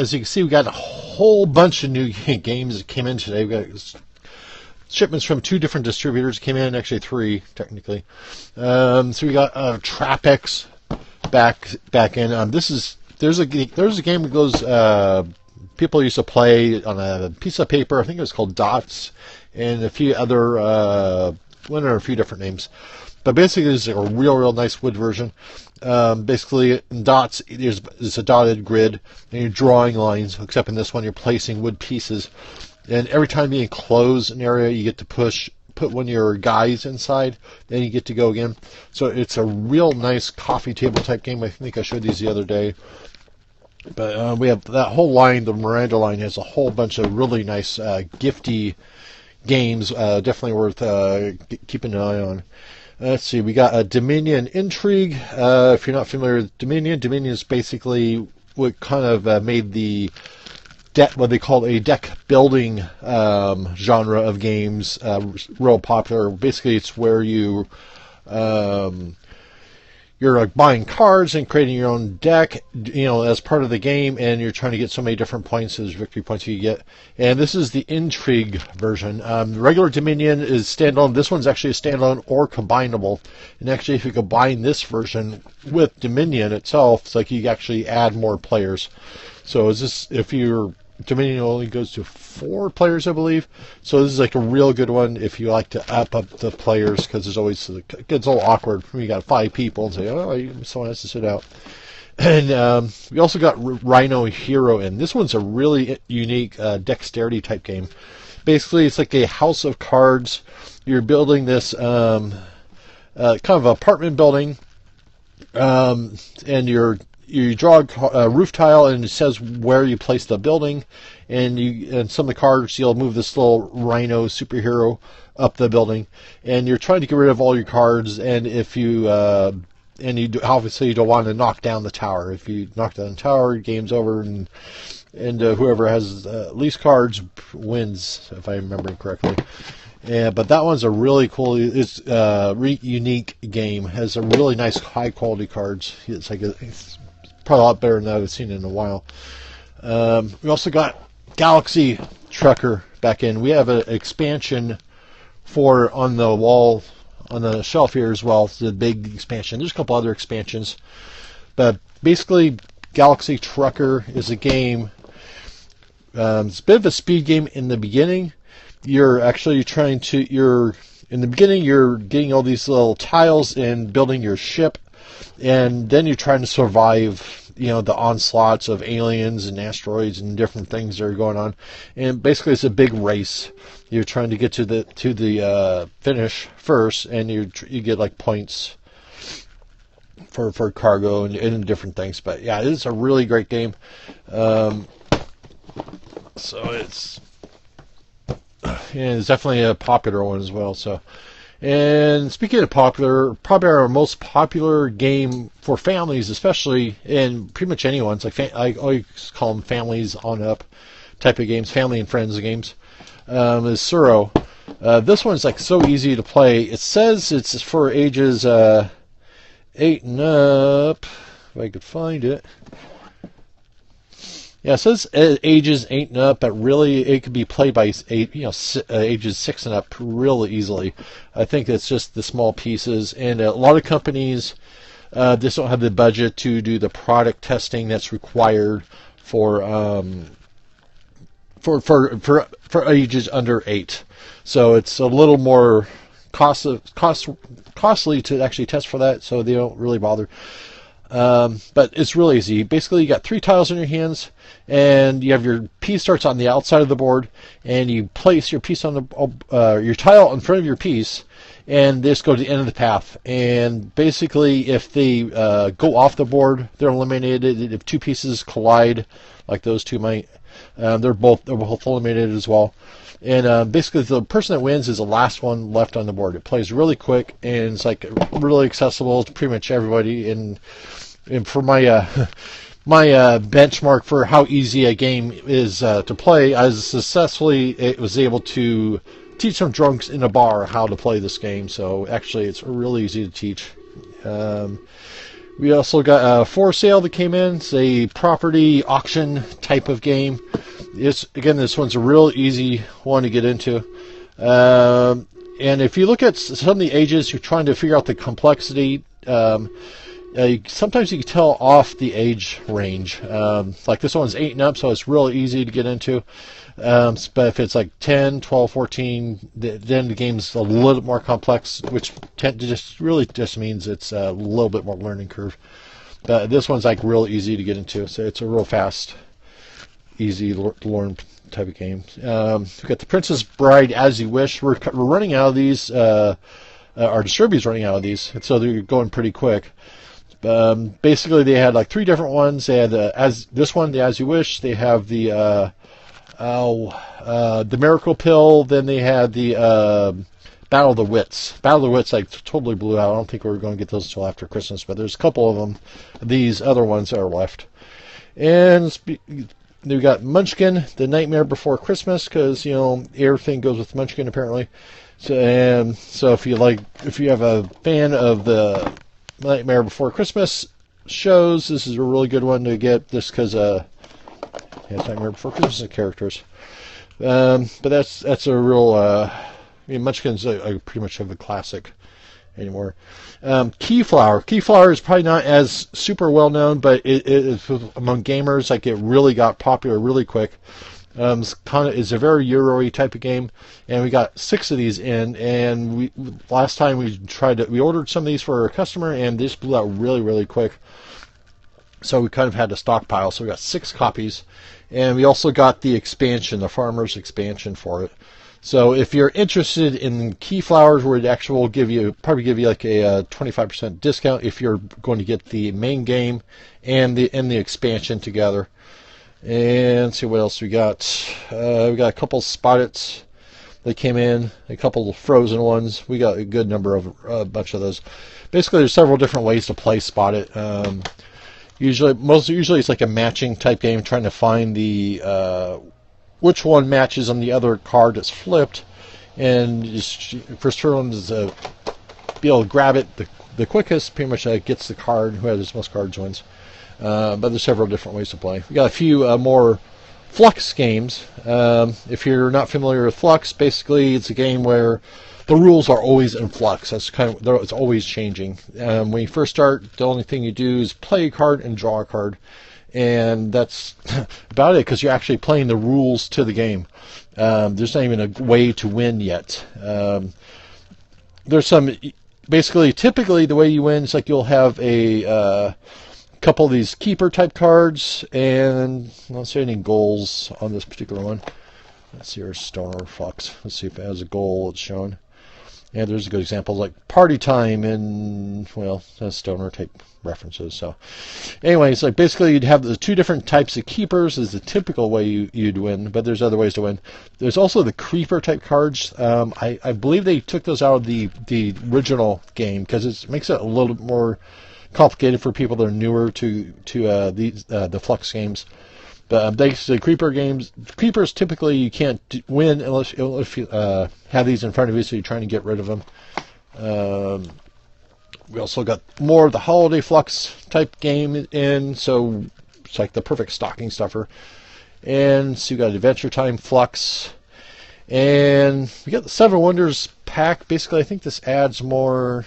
as you can see, we got a whole bunch of new games that came in today. We got shipments from 2 different distributors came in, actually 3 technically. So we got Trapex back in. There's a game that goes. People used to play on a piece of paper. I think it was called Dots, and a few other one or a few different names. But basically, it's a real nice wood version. Basically, in Dots, there's a dotted grid, and you're drawing lines. Except in this one, you're placing wood pieces. And every time you enclose an area, you get to put one of your guys inside. Then you get to go again. So it's a real nice coffee table type game. I think I showed these the other day. But we have that whole line. The Miranda line has a whole bunch of really nice gifty games. Definitely worth keeping an eye on. Let's see. We got Dominion Intrigue. If you're not familiar with Dominion is basically what kind of made the what they call a deck building genre of games real popular. Basically, it's where you're like buying cards and creating your own deck, as part of the game, and you're trying to get so many different points as victory points you get. And this is the Intrigue version. The regular Dominion is standalone. This one's actually a standalone or combinable. And actually, if you combine this version with Dominion itself, it's like you actually add more players. So if your Dominion only goes to 4 players, I believe. So this is like a real good one if you like to up the players, because it gets a little awkward when you got 5 people and say, someone has to sit out. And we also got Rhino Hero in. This one's a really unique dexterity type game. Basically, it's like a house of cards. You're building this kind of apartment building, and you draw a roof tile, and it says where you place the building, and some of the cards, you'll move this little rhino superhero up the building, and you're trying to get rid of all your cards, and if you obviously you don't want to knock down the tower. If you knock down the tower, game's over, and whoever has least cards wins, if I remember correctly. Yeah, but that one's a really cool, unique game. Has a really nice high quality cards. It's probably a lot better than I've seen in a while. We also got Galaxy Trucker back in. We have an expansion on the wall, on the shelf here as well. It's the big expansion. There's a couple other expansions. But basically, Galaxy Trucker is a game. It's a bit of a speed game in the beginning. You're getting all these little tiles and building your ship. And then you're trying to survive, the onslaughts of aliens and asteroids and different things that are going on. And basically, it's a big race. You're trying to get to the finish first, and you get like points for cargo and different things. But yeah, it's a really great game. So it's definitely a popular one as well. So. And speaking of popular, probably our most popular game for families, especially, and pretty much anyone, it's like I always call them families on up type of games, family and friends games, is Tsuro. This one's like so easy to play. It says it's for ages 8 and up, if I could find it. Yeah, it says ages 8 and up, but really it could be played by ages 6 and up really easily. I think it's just the small pieces, and a lot of companies just don't have the budget to do the product testing that's required for ages under 8. So it's a little more costly to actually test for that, so they don't really bother. But it's really easy. Basically, you got 3 tiles in your hands, and you have your piece starts on the outside of the board, and you place your piece on your tile in front of your piece, and this go to the end of the path. And basically, if they go off the board, they're eliminated. If 2 pieces collide, like those 2 might, they're both eliminated as well. And basically, the person that wins is the last one left on the board. It plays really quick, and it's like really accessible to pretty much everybody. And for my my benchmark for how easy a game is to play, I was able to teach some drunks in a bar how to play this game. So actually, it's really easy to teach. We also got For Sale that came in. It's a property auction type of game. Again, this one's a real easy one to get into. And if you look at some of the ages, you're trying to figure out the complexity. Sometimes you can tell off the age range. Like this one's 8 and up, so it's real easy to get into. But if it's like 10, 12, 14, then the game's a little bit more complex, which just means it's a little bit more learning curve. But this one's like real easy to get into, so it's a real fast, easy to learn type of game. We've got the Princess Bride As You Wish. We're running out of these. Our distributor's running out of these, so they're going pretty quick. Basically, they had like 3 different ones. They had this one, the As You Wish. They have the Miracle Pill. Then they had the Battle of the Wits. Battle of the Wits like totally blew out. I don't think we were going to get those until after Christmas, but there's a couple of them. These other ones that are left. And we got Munchkin, The Nightmare Before Christmas, because everything goes with Munchkin apparently. So if you have a fan of the Nightmare Before Christmas shows, this is a really good one to get, just because Nightmare Before Christmas characters. But that's a real. Munchkin's pretty much of a classic anymore. Keyflower. Keyflower is probably not as super well known, but it is among gamers. Like it really got popular really quick. It's a very Euro-y type of game, and we got 6 of these in. And last time we ordered some of these for a customer, and this blew out really, really quick. So we kind of had to stockpile. So we got 6 copies, and we also got the expansion, the Farmer's expansion for it. So if you're interested in Keyflowers, we'd actually probably give you like a 25% discount if you're going to get the main game and the expansion together. And let's see what else we got. We got a couple Spot-Its that came in, a couple of frozen ones. We got a good number of a bunch of those. Basically, there's several different ways to play Spot-It. Usually it's like a matching type game, trying to find the which one matches on the other card that's flipped, and just first one is be able to grab it the quickest. Pretty much gets the card. Who has the most cards wins. But there's several different ways to play. We got a few more Flux games. If you're not familiar with Flux, basically it's a game where the rules are always in flux. That's it's always changing. When you first start, the only thing you do is play a card and draw a card, and that's about it, because you're actually playing the rules to the game. There's not even a way to win yet. There's some typically the way you win is like you'll have a couple of these keeper type cards, and I don't see any goals on this particular one. Let's see, our Stoner Flux. Let's see if it has a goal it's shown. Yeah, there's a good example, like Party Time, and that's Stoner type references. So anyways, like basically you'd have the 2 different types of keepers is the typical way you'd win, but there's other ways to win. There's also the creeper type cards. I believe they took those out of the original game, because it makes it a little bit more complicated for people that are newer to the Flux games. But basically, creepers typically you can't win unless you have these in front of you, so you're trying to get rid of them. We also got more of the holiday Flux type game in, so it's like the perfect stocking stuffer. And so you got Adventure Time Flux, and we got the 7 Wonders pack. Basically, I think this adds more.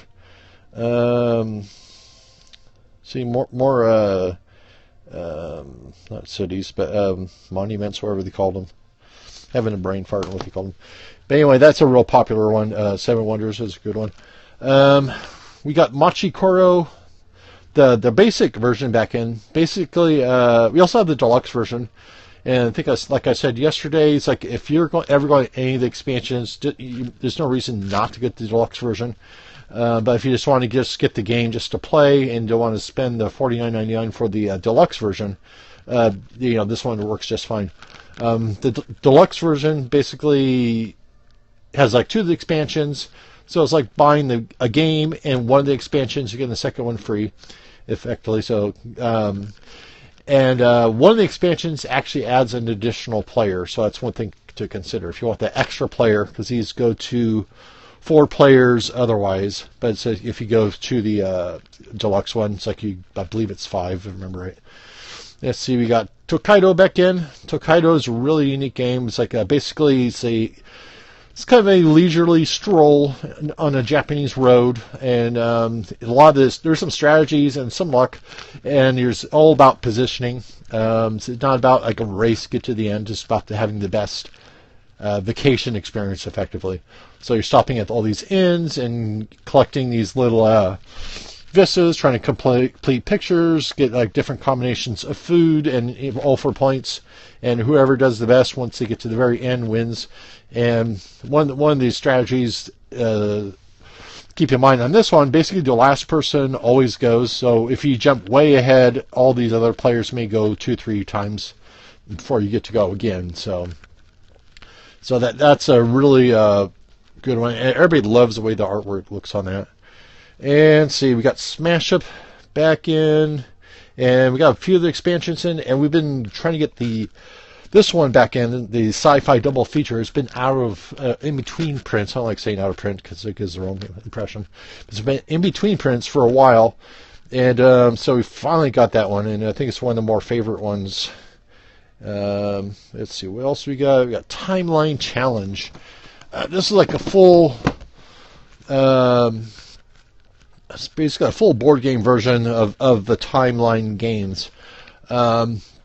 Not cities, but monuments, whatever they called them. Having a brain fart, what they called them. But anyway, that's a real popular one. 7 Wonders is a good one. We got Machi Koro, the basic version back in. Basically, we also have the deluxe version. And I think, like I said yesterday, it's like if you're ever going to any of the expansions, there's no reason not to get the deluxe version. But if you just want to get the game just to play and don't want to spend the $49.99 for the deluxe version, this one works just fine. The deluxe version basically has like 2 of the expansions, so it's like buying a game and one of the expansions, you get the second one free, effectively. So, one of the expansions actually adds an additional player, so that's one thing to consider if you want the extra player, because these go to 4 players otherwise. But it's if you go to the deluxe one, it's like I believe it's 5, if I remember right. Let's see, we got Tokaido back in. Tokaido is a really unique game. It's like basically it's kind of a leisurely stroll on a Japanese road, and a lot of this, there's some strategies and some luck, and it's all about positioning. It's not about like a race, get to the end, just about having the best vacation experience effectively. So you're stopping at all these inns and collecting these little vistas, trying to complete pictures, get like different combinations of food, and all for points. And whoever does the best once they get to the very end wins. And one of these strategies, keep in mind on this one, basically the last person always goes. So if you jump way ahead, all these other players may go 2-3 times before you get to go again. So that's a really good one. And everybody loves the way the artwork looks on that. And see, we got Smash Up back in, and we got a few of the expansions in, and we've been trying to get this one back in, the sci-fi double feature. It's been out of in between prints. I don't like saying out of print because it gives the wrong impression. It's been in between prints for a while, and so we finally got that one, and I think it's one of the more favorite ones. Let's see what else we got. We got Timeline Challenge. This is like a full. It's basically a full board game version of the Timeline games.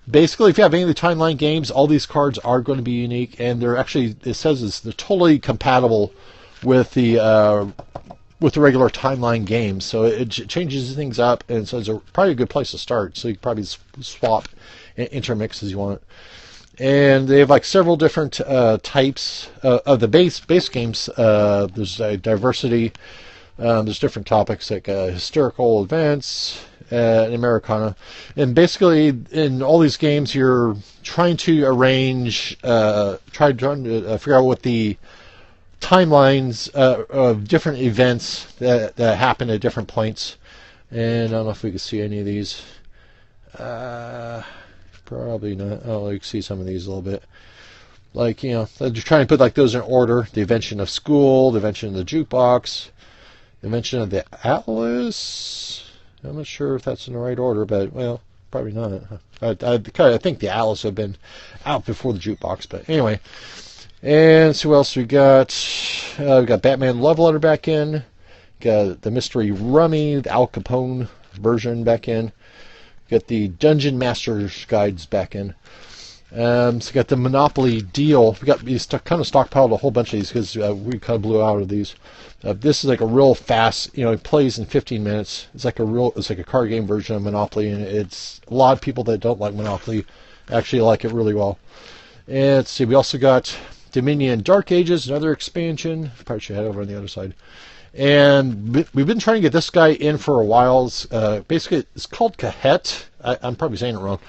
Basically, if you have any of the Timeline games, all these cards are going to be unique, and they're actually, it says they're totally compatible with the regular Timeline games. So it changes things up, and so it's probably a good place to start. So you can probably swap and intermix as you want. And they have like several different types of the base games. There's a diversity. There's different topics like historical events and Americana. And basically, in all these games, you're trying to arrange, trying to figure out what the timelines of different events that happen at different points. And I don't know if we can see any of these. Probably not. Oh, you can see some of these a little bit. Like, you know, they're trying to put like those in order. The invention of school, the invention of the jukebox, the invention of the atlas. I'm not sure if that's in the right order, but, well, probably not. I think the atlas have been out before the jukebox, but anyway. And so what else we got? We got Batman Love Letter back in. Got the Mystery Rummy, the Al Capone version back in. Got the Dungeon Master's Guides back in. So got the Monopoly Deal. We kind of stockpiled a whole bunch of these because we kind of blew out of these. This is like a real fast, you know, it plays in 15 minutes. It's like a card game version of Monopoly, and it's a lot of people that don't like Monopoly actually like it really well. And let's see, we also got Dominion Dark Ages, another expansion. Probably should head over on the other side. And we've been trying to get this guy in for a while. Basically, it's called Khet. I'm probably saying it wrong.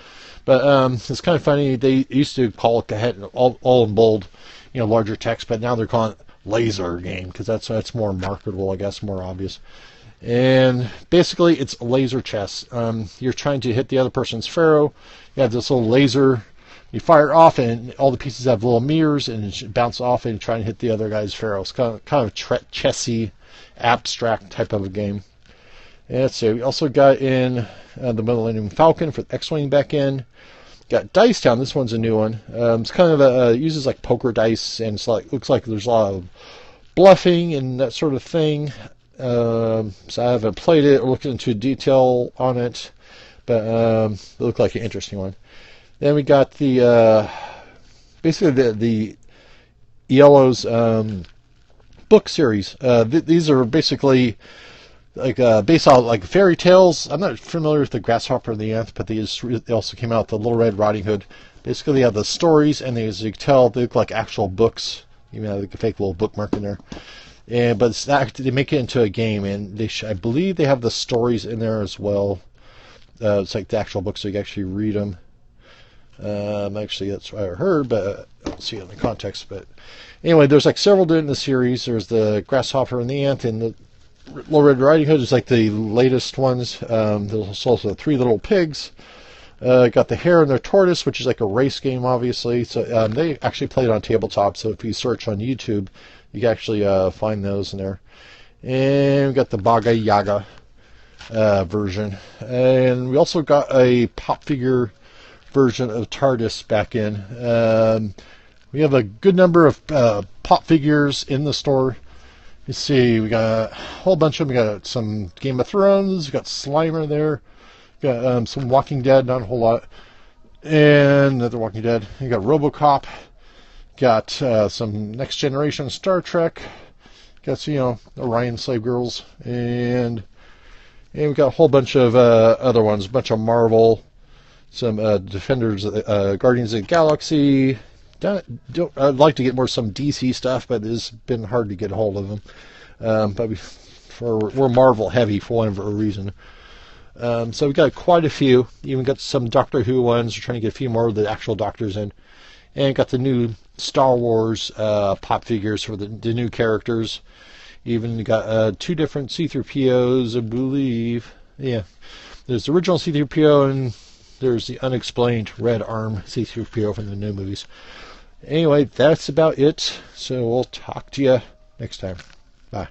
But it's kind of funny. They used to call it Khet all in bold, you know, larger text. But now they're calling it Laser Game because that's more marketable, I guess, more obvious. And basically, it's laser chess. You're trying to hit the other person's pharaoh. You have this little laser. You fire it off, and all the pieces have little mirrors, and it bounce off and try and hit the other guy's pharaoh. It's kind of chessy, abstract type of a game. And let's see, we also got in the Millennium Falcon for the X-Wing back in. Got Dice Town. This one's a new one. It's kind of uses like poker dice, and it's like looks like there's a lot of bluffing and that sort of thing. So I haven't played it or looked into detail on it, but it looked like an interesting one. Then we got the basically the Yellow's book series. These are basically like based on like fairy tales. I'm not familiar with the Grasshopper and the Ant, but they also came out with the Little Red Riding Hood. Basically, they have the stories, and as you can tell, they look like actual books. You know, like a fake little bookmark in there. But they make it into a game, and I believe they have the stories in there as well. It's like the actual books, so you can actually read them. Actually, that's what I heard, but I don't see it in the context. But anyway, there's like several in the series. There's the Grasshopper and the Ant, and the Little Red Riding Hood is like the latest ones. There's also 3 Little Pigs, Got the Hare and the Tortoise, which is like a race game, obviously. So they actually play it on tabletop. So if you search on YouTube, you can actually find those in there. And we got the Baba Yaga version, and we also got a pop figure version of TARDIS back in. We have a good number of pop figures in the store. You see, we got a whole bunch of them. We got some Game of Thrones. We got Slimer there. Got some Walking Dead, not a whole lot, and another Walking Dead. You got RoboCop. Got some Next Generation Star Trek. Got Orion Slave Girls, and we got a whole bunch of other ones. A bunch of Marvel, some Defenders, Guardians of the Galaxy. I'd like to get some DC stuff, but it's been hard to get a hold of them. But we're Marvel heavy for whatever reason. So we got quite a few. Even got some Doctor Who ones. We're trying to get a few more of the actual Doctors in. And got the new Star Wars pop figures for the new characters. Even got 2 different C-3POs, I believe. Yeah. There's the original C-3PO and there's the unexplained Red Arm C-3PO from the new movies. Anyway, that's about it. So we'll talk to you next time. Bye.